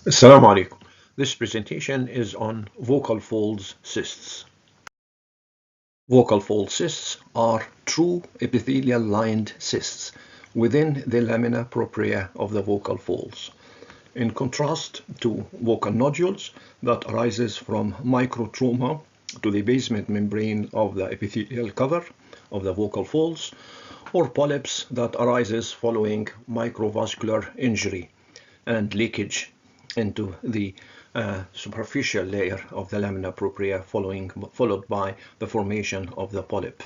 Assalamu alaikum. This presentation is on vocal folds cysts. Vocal fold cysts are true epithelial-lined cysts within the lamina propria of the vocal folds. In contrast to vocal nodules that arises from microtrauma to the basement membrane of the epithelial cover of the vocal folds, or polyps that arises following microvascular injury and leakage into the superficial layer of the lamina propria followed by the formation of the polyp.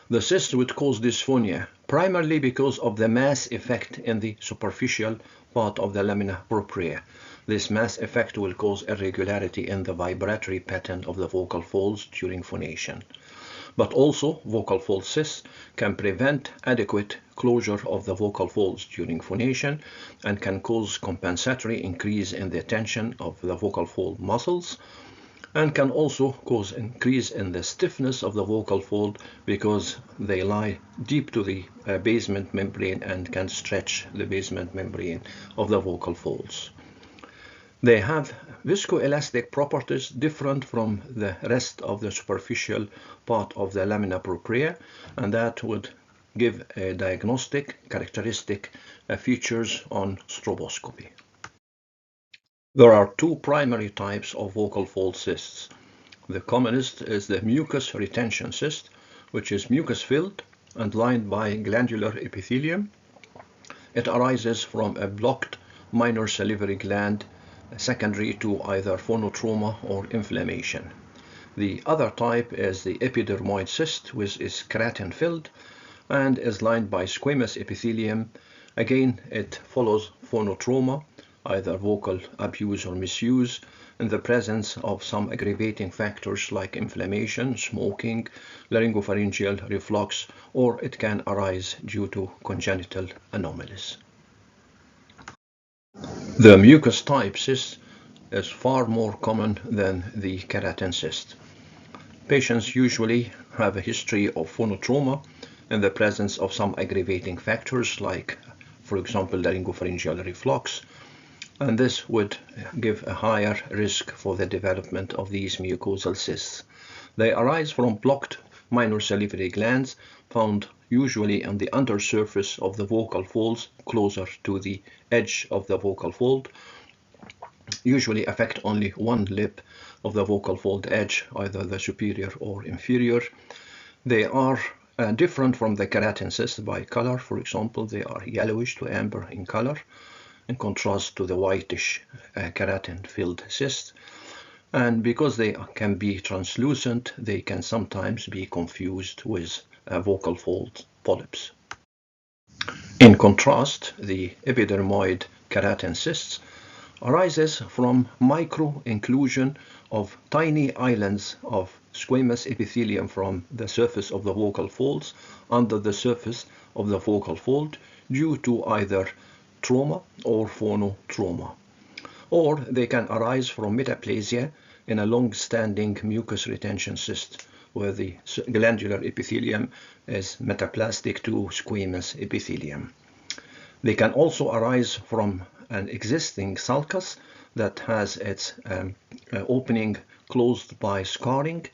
The cyst would cause dysphonia primarily because of the mass effect in the superficial part of the lamina propria. This mass effect will cause irregularity in the vibratory pattern of the vocal folds during phonation. But also, vocal fold cysts can prevent adequate closure of the vocal folds during phonation and can cause compensatory increase in the tension of the vocal fold muscles, and can also cause increase in the stiffness of the vocal fold because they lie deep to the basement membrane and can stretch the basement membrane of the vocal folds. They have viscoelastic properties different from the rest of the superficial part of the lamina propria, and that would give a diagnostic characteristic features on stroboscopy. There are two primary types of vocal fold cysts. The commonest is the mucus retention cyst, which is mucus filled and lined by glandular epithelium. It arises from a blocked minor salivary gland secondary to either phonotrauma or inflammation. The other type is the epidermoid cyst, which is keratin filled and is lined by squamous epithelium. Again, it follows phonotrauma, either vocal abuse or misuse, in the presence of some aggravating factors like inflammation, smoking, laryngopharyngeal reflux, or it can arise due to congenital anomalies. The mucus type cyst is far more common than the keratin cyst. Patients usually have a history of phonotrauma in the presence of some aggravating factors like, for example, laryngopharyngeal reflux, and this would give a higher risk for the development of these mucosal cysts. They arise from blocked minor salivary glands found usually on the undersurface of the vocal folds closer to the edge of the vocal fold, usually affect only one lip of the vocal fold edge, either the superior or inferior. They are different from the keratin cyst by color. For example, they are yellowish to amber in color, in contrast to the whitish keratin-filled cyst. And because they can be translucent, they can sometimes be confused with vocal fold polyps. In contrast, the epidermoid keratin cysts arises from micro-inclusion of tiny islands of squamous epithelium from the surface of the vocal folds under the surface of the vocal fold due to either trauma or phonotrauma. Or they can arise from metaplasia in a long-standing mucus retention cyst where the glandular epithelium is metaplastic to squamous epithelium. They can also arise from an existing sulcus that has its opening closed by scarring,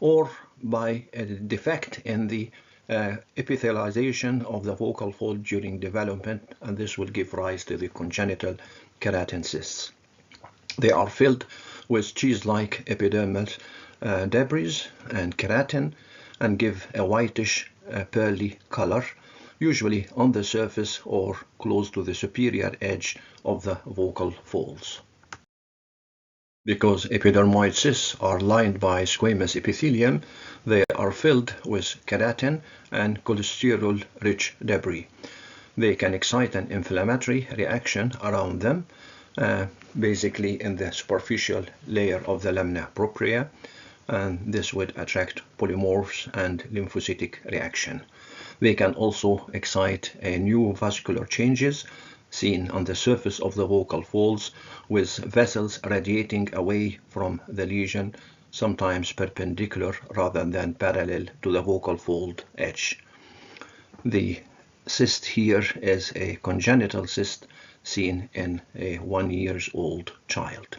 or by a defect in the epithelialization of the vocal fold during development, and this will give rise to the congenital keratin cysts. They are filled with cheese-like epidermal debris and keratin and give a whitish pearly color, usually on the surface or close to the superior edge of the vocal folds. Because epidermoid cysts are lined by squamous epithelium, they are filled with keratin and cholesterol-rich debris. They can excite an inflammatory reaction around them, basically in the superficial layer of the lamina propria, and this would attract polymorphs and lymphocytic reaction. They can also excite new vascular changes seen on the surface of the vocal folds with vessels radiating away from the lesion, sometimes perpendicular rather than parallel to the vocal fold edge. The cyst here is a congenital cyst seen in a 1-year-old child.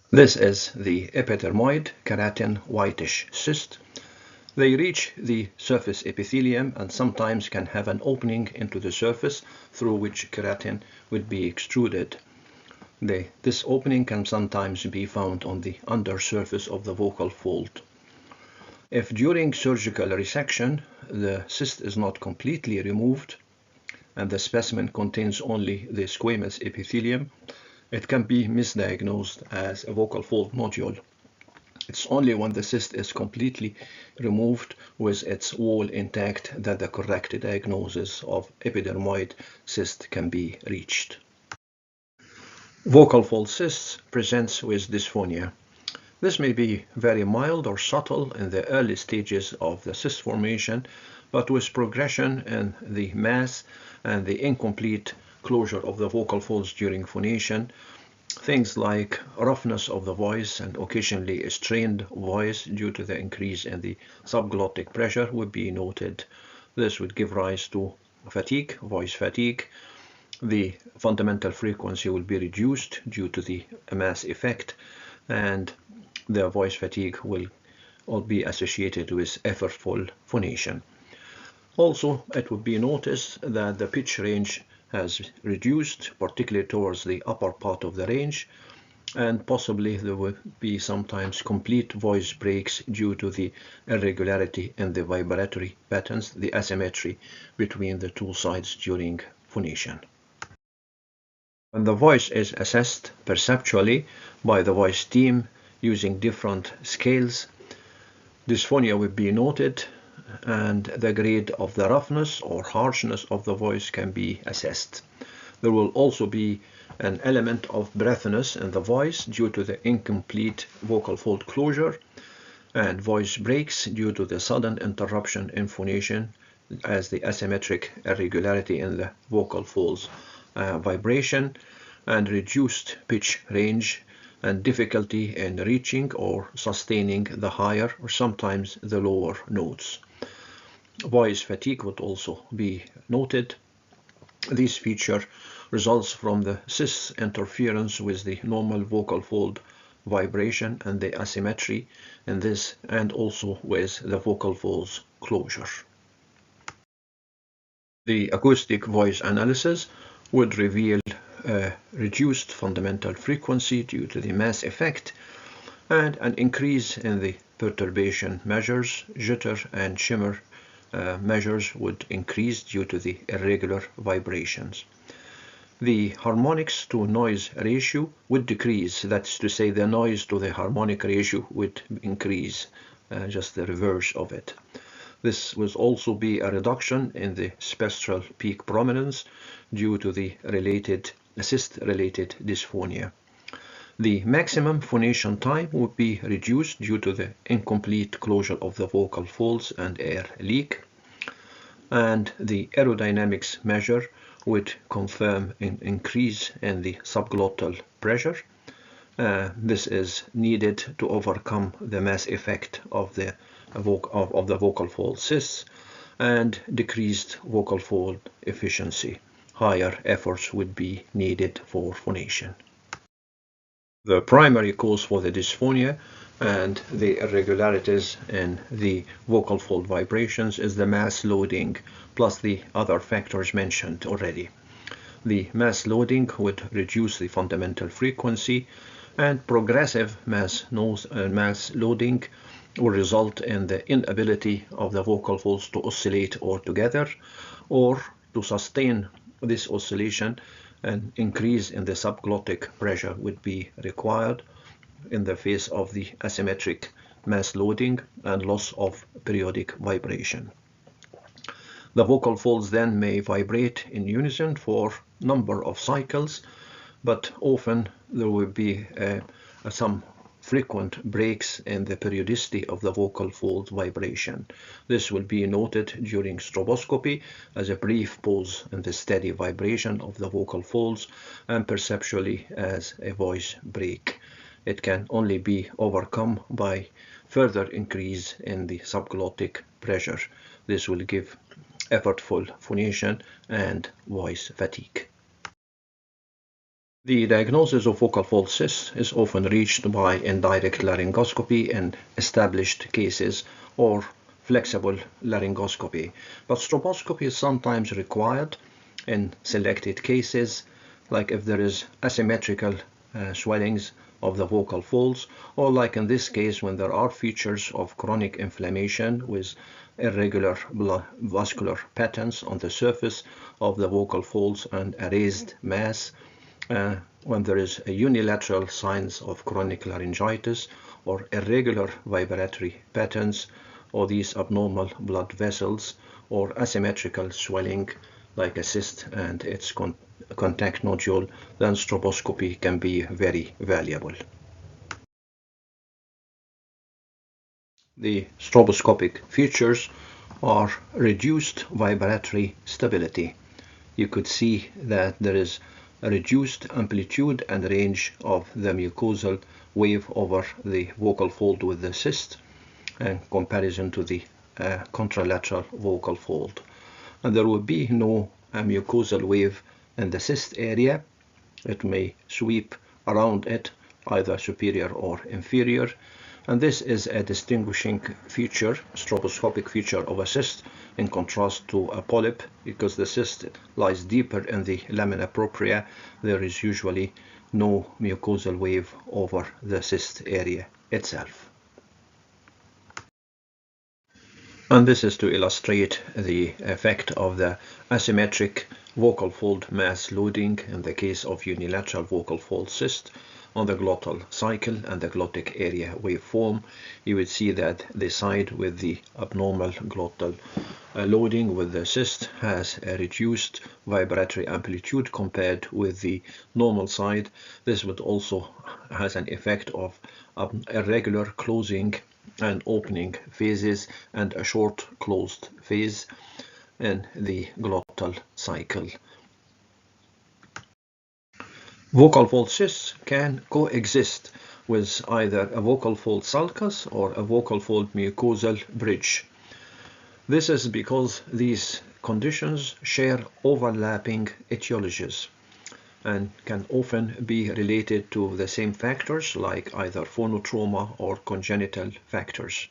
This is the epidermoid keratin whitish cyst. They reach the surface epithelium and sometimes can have an opening into the surface through which keratin would be extruded. This opening can sometimes be found on the undersurface of the vocal fold. If during surgical resection the cyst is not completely removed and the specimen contains only the squamous epithelium, it can be misdiagnosed as a vocal fold nodule. It's only when the cyst is completely removed with its wall intact that the correct diagnosis of epidermoid cyst can be reached. Vocal fold cysts presents with dysphonia. This may be very mild or subtle in the early stages of the cyst formation, but with progression in the mass and the incomplete closure of the vocal folds during phonation, things like roughness of the voice and occasionally a strained voice due to the increase in the subglottic pressure would be noted. This would give rise to fatigue, voice fatigue. The fundamental frequency will be reduced due to the mass effect, and the voice fatigue will all be associated with effortful phonation. Also, it would be noticed that the pitch range has reduced, particularly towards the upper part of the range, and possibly there will be sometimes complete voice breaks due to the irregularity in the vibratory patterns, the asymmetry between the two sides during phonation. When the voice is assessed perceptually by the voice team using different scales, dysphonia will be noted and the grade of the roughness or harshness of the voice can be assessed. There will also be an element of breathiness in the voice due to the incomplete vocal fold closure, and voice breaks due to the sudden interruption in phonation as the asymmetric irregularity in the vocal folds vibration, and reduced pitch range and difficulty in reaching or sustaining the higher or sometimes the lower notes. Voice fatigue would also be noted. This feature results from the cyst's interference with the normal vocal fold vibration and the asymmetry in this, and also with the vocal folds closure. The acoustic voice analysis would reveal reduced fundamental frequency due to the mass effect and an increase in the perturbation measures. Jitter and shimmer measures would increase due to the irregular vibrations. The harmonics to noise ratio would decrease. That's to say, the noise to the harmonic ratio would increase, just the reverse of it. This will also be a reduction in the spectral peak prominence due to the cyst-related dysphonia. The maximum phonation time would be reduced due to the incomplete closure of the vocal folds and air leak, and the aerodynamics measure would confirm an increase in the subglottal pressure. This is needed to overcome the mass effect of the vocal fold cysts and decreased vocal fold efficiency. Higher efforts would be needed for phonation. The primary cause for the dysphonia and the irregularities in the vocal fold vibrations is the mass loading, plus the other factors mentioned already. The mass loading would reduce the fundamental frequency, and progressive mass loading will result in the inability of the vocal folds to oscillate altogether, or to sustain this oscillation. An increase in the subglottic pressure would be required in the face of the asymmetric mass loading and loss of periodic vibration. The vocal folds then may vibrate in unison for a number of cycles, but often there will be some frequent breaks in the periodicity of the vocal fold vibration. This will be noted during stroboscopy as a brief pause in the steady vibration of the vocal folds, and perceptually as a voice break. It can only be overcome by further increase in the subglottic pressure. This will give effortful phonation, and voice fatigue. The diagnosis of vocal fold cysts is often reached by indirect laryngoscopy in established cases or flexible laryngoscopy, but stroboscopy is sometimes required in selected cases, like if there is asymmetrical swellings of the vocal folds, or like in this case when there are features of chronic inflammation with irregular vascular patterns on the surface of the vocal folds and a raised mass, when there is a unilateral signs of chronic laryngitis or irregular vibratory patterns, or these abnormal blood vessels, or asymmetrical swelling like a cyst and its contact nodule, then stroboscopy can be very valuable. The stroboscopic features are reduced vibratory stability. You could see that there is a reduced amplitude and range of the mucosal wave over the vocal fold with the cyst in comparison to the contralateral vocal fold. And there will be no mucosal wave in the cyst area. It may sweep around it, either superior or inferior, and this is a distinguishing feature, stroboscopic feature of a cyst, in contrast to a polyp. Because the cyst lies deeper in the lamina propria, there is usually no mucosal wave over the cyst area itself. And this is to illustrate the effect of the asymmetric vocal fold mass loading in the case of unilateral vocal fold cyst on the glottal cycle and the glottic area waveform. You would see that the side with the abnormal glottal loading with the cyst has a reduced vibratory amplitude compared with the normal side. This would also has an effect of irregular closing and opening phases and a short closed phase in the glottal cycle. Vocal fold cysts can coexist with either a vocal fold sulcus or a vocal fold mucosal bridge. This is because these conditions share overlapping etiologies and can often be related to the same factors, like either phonotrauma or congenital factors.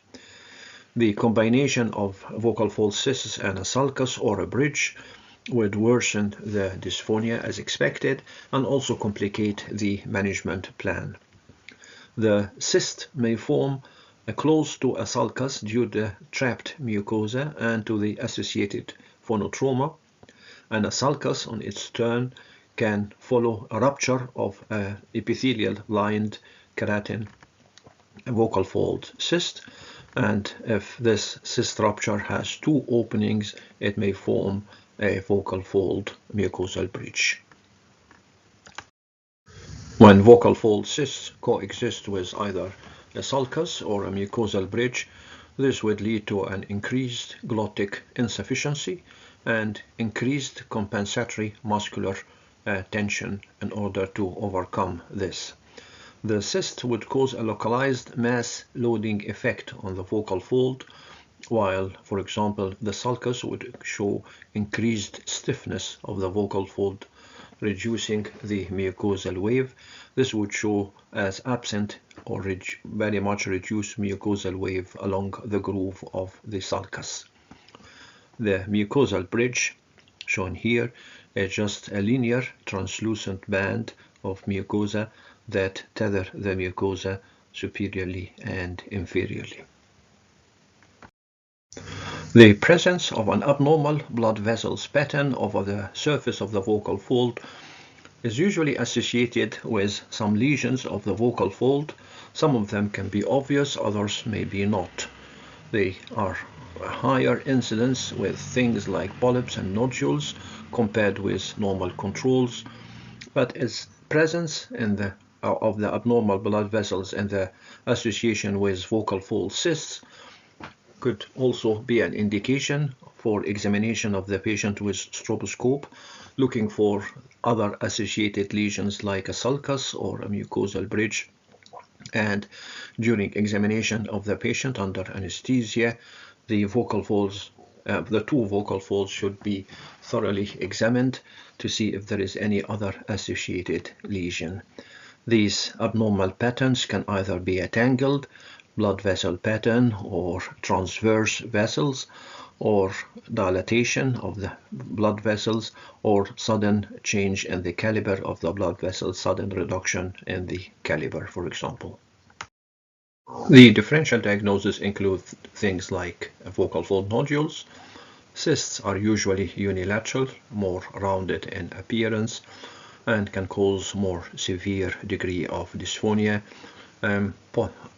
The combination of vocal fold cysts and a sulcus or a bridge would worsen the dysphonia as expected and also complicate the management plan. The cyst may form close to a sulcus due to the trapped mucosa and to the associated phonotrauma, and a sulcus on its turn can follow a rupture of epithelial-lined keratin vocal fold cyst, and if this cyst rupture has two openings, it may form a vocal fold mucosal bridge. When vocal fold cysts coexist with either a sulcus or a mucosal bridge, this would lead to an increased glottic insufficiency and increased compensatory muscular tension in order to overcome this. The cyst would cause a localized mass loading effect on the vocal fold, while, for example, the sulcus would show increased stiffness of the vocal fold, reducing the mucosal wave. This would show as absent or very much reduced mucosal wave along the groove of the sulcus. The mucosal bridge, shown here, is just a linear translucent band of mucosa that tether the mucosa superiorly and inferiorly. The presence of an abnormal blood vessels pattern over the surface of the vocal fold is usually associated with some lesions of the vocal fold. Some of them can be obvious, others may be not. They are a higher incidence with things like polyps and nodules compared with normal controls, but its presence in the of the abnormal blood vessels and the association with vocal fold cysts could also be an indication for examination of the patient with stroboscope, looking for other associated lesions like a sulcus or a mucosal bridge. And during examination of the patient under anesthesia, the vocal folds the two vocal folds should be thoroughly examined to see if there is any other associated lesion. These abnormal patterns can either be a tangled blood vessel pattern or transverse vessels, or dilatation of the blood vessels, or sudden change in the caliber of the blood vessels, sudden reduction in the caliber, for example. The differential diagnosis includes things like vocal fold nodules. Cysts are usually unilateral, more rounded in appearance, and can cause more severe degree of dysphonia.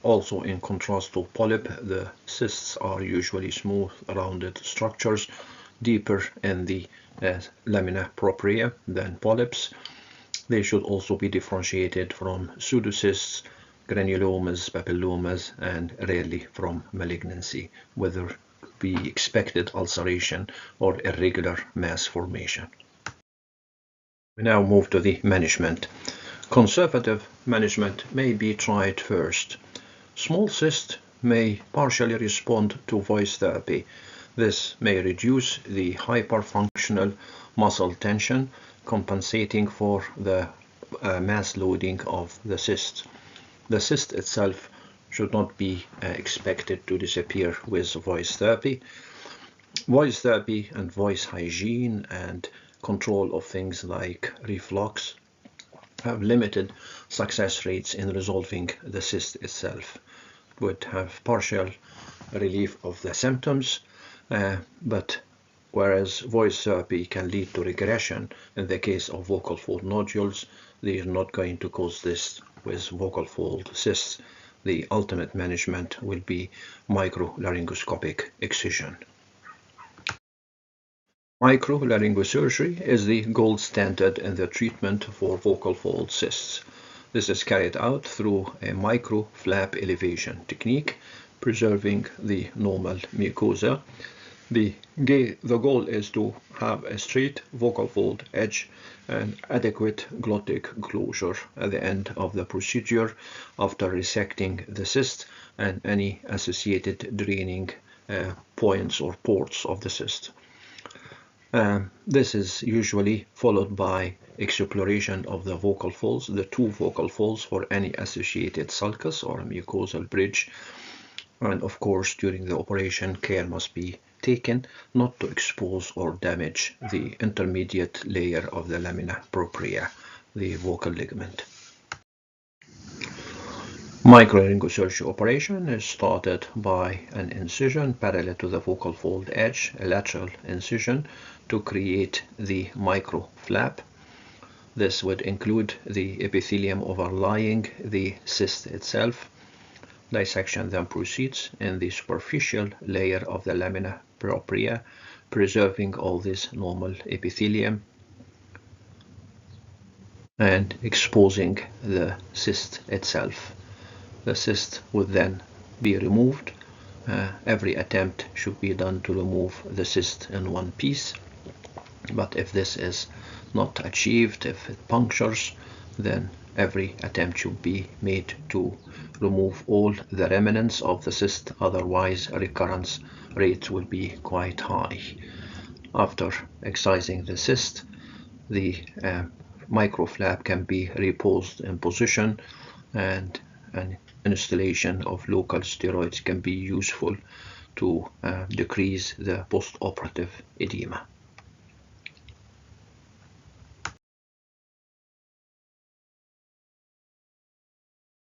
Also, in contrast to polyp, the cysts are usually smooth, rounded structures, deeper in the lamina propria than polyps. They should also be differentiated from pseudocysts, granulomas, papillomas, and rarely from malignancy, whether be expected ulceration or irregular mass formation. We now move to the management. Conservative management may be tried first. Small cysts may partially respond to voice therapy. This may reduce the hyperfunctional muscle tension, compensating for the mass loading of the cyst. The cyst itself should not be expected to disappear with voice therapy. Voice therapy and voice hygiene and control of things like reflux have limited success rates in resolving the cyst itself. Would have partial relief of the symptoms, but whereas voice therapy can lead to regression in the case of vocal fold nodules, they are not going to cause this with vocal fold cysts. The ultimate management will be microlaryngoscopic excision. Microlaryngosurgery is the gold standard in the treatment for vocal fold cysts. This is carried out through a microflap elevation technique, preserving the normal mucosa. The goal is to have a straight vocal fold edge and adequate glottic closure at the end of the procedure after resecting the cyst and any associated draining points or ports of the cyst. This is usually followed by exploration of the vocal folds, the two vocal folds, for any associated sulcus or mucosal bridge. And of course, during the operation, care must be taken not to expose or damage the intermediate layer of the lamina propria, the vocal ligament. Microlaryngosurgery operation is started by an incision parallel to the vocal fold edge, a lateral incision, to create the microflap. This would include the epithelium overlying the cyst itself. Dissection then proceeds in the superficial layer of the lamina propria, preserving all this normal epithelium and exposing the cyst itself. The cyst would then be removed. Every attempt should be done to remove the cyst in one piece, but if this is not achieved, if it punctures, then every attempt should be made to remove all the remnants of the cyst, otherwise recurrence rates will be quite high. After excising the cyst, the microflap can be reposed in position, and an installation of local steroids can be useful to decrease the post-operative edema.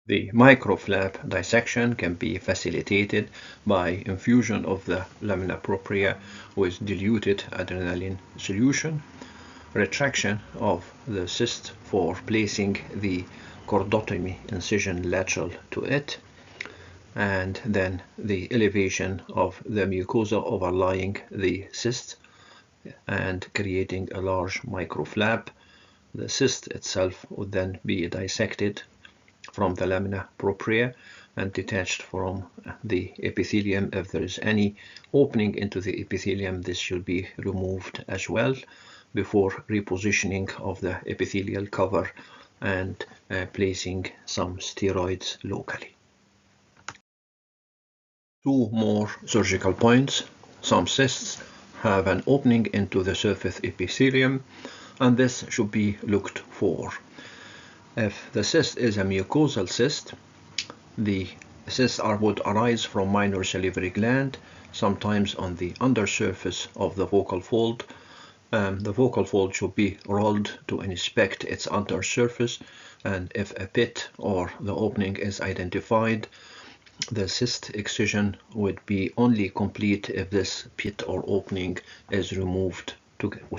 The microflap dissection can be facilitated by infusion of the lamina propria with diluted adrenaline solution, retraction of the cyst for placing the chordotomy incision lateral to it, and then the elevation of the mucosa overlying the cyst and creating a large microflap. The cyst itself would then be dissected from the lamina propria and detached from the epithelium. If there is any opening into the epithelium, this should be removed as well before repositioning of the epithelial cover and placing some steroids locally. Two more surgical points. Some cysts have an opening into the surface epithelium, and this should be looked for. If the cyst is a mucosal cyst, the cysts would arise from minor salivary gland, sometimes on the undersurface of the vocal fold. The vocal fold should be rolled to inspect its undersurface, and if a pit or the opening is identified, the cyst excision would be only complete if this pit or opening is removed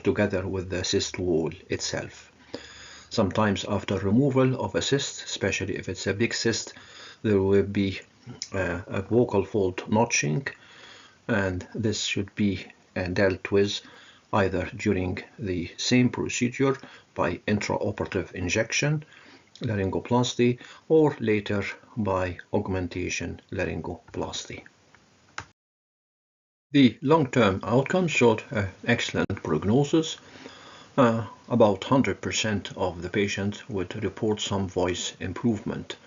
together with the cyst wall itself. Sometimes after removal of a cyst, especially if it's a big cyst, there will be a vocal fold notching, and this should be dealt with either during the same procedure by intraoperative injection, laryngoplasty, or later by augmentation laryngoplasty. The long-term outcome showed excellent prognosis. About 100% of the patients would report some voice improvement.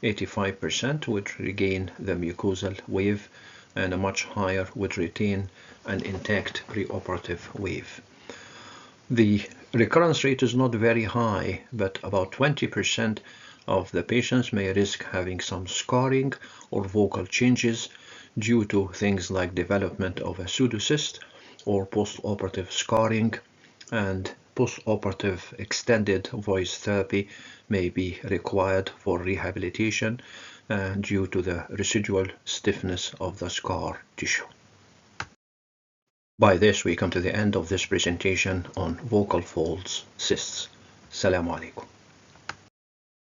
85% would regain the mucosal wave, and a much higher would retain an intact preoperative wave. The recurrence rate is not very high, but about 20% of the patients may risk having some scarring or vocal changes due to things like development of a pseudocyst or postoperative scarring, and postoperative extended voice therapy may be required for rehabilitation due to the residual stiffness of the scar tissue. By this, we come to the end of this presentation on vocal folds cysts. Assalamu alaikum.